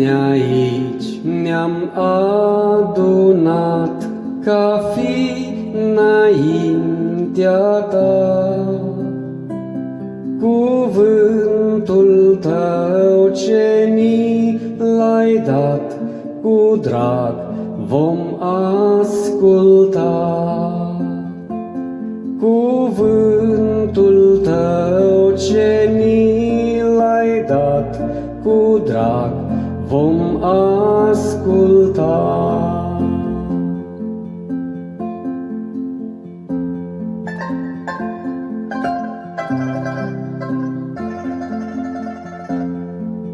aici ne-am adunat ca fi înaintea ta. Cuvântul tău ce ni l-ai dat, cu drag vom asculta. Cuvântul tău ce ni l-ai dat, cu drag vom asculta.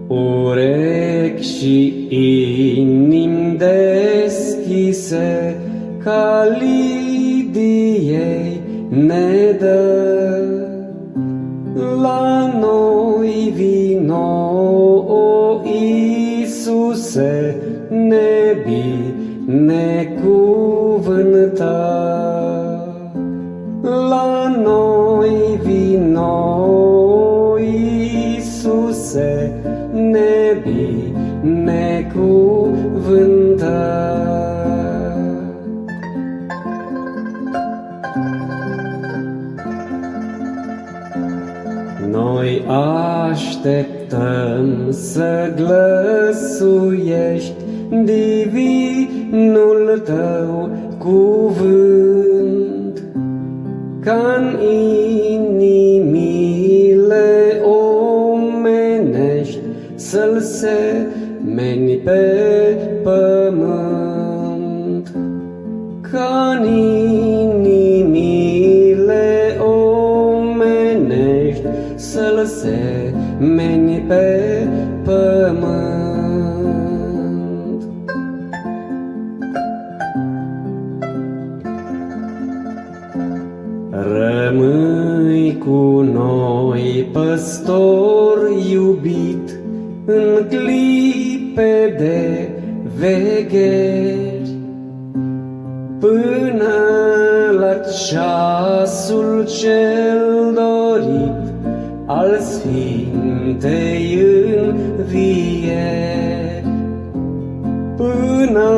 Urechi și inimi deschise, ca Lidiei ne dă. La noi vino, o Iisuse, ne binecuvântă. La noi vino, o Iisuse, ne binecuvântă. Noi așteptăm să glăsuiești divinul tău cuvânt, ca-n inimile omenești să-l semeni pe pământ. Ca-n inimile omenești să-l semeni pe pământ. Rămâi cu noi, păstor iubit, în clipe de vegheri, până la ceasul cel dorit al Sfintei Învieri. Până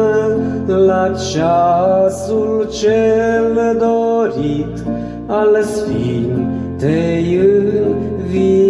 la ceasul cel dorit al Sfintei Învieri.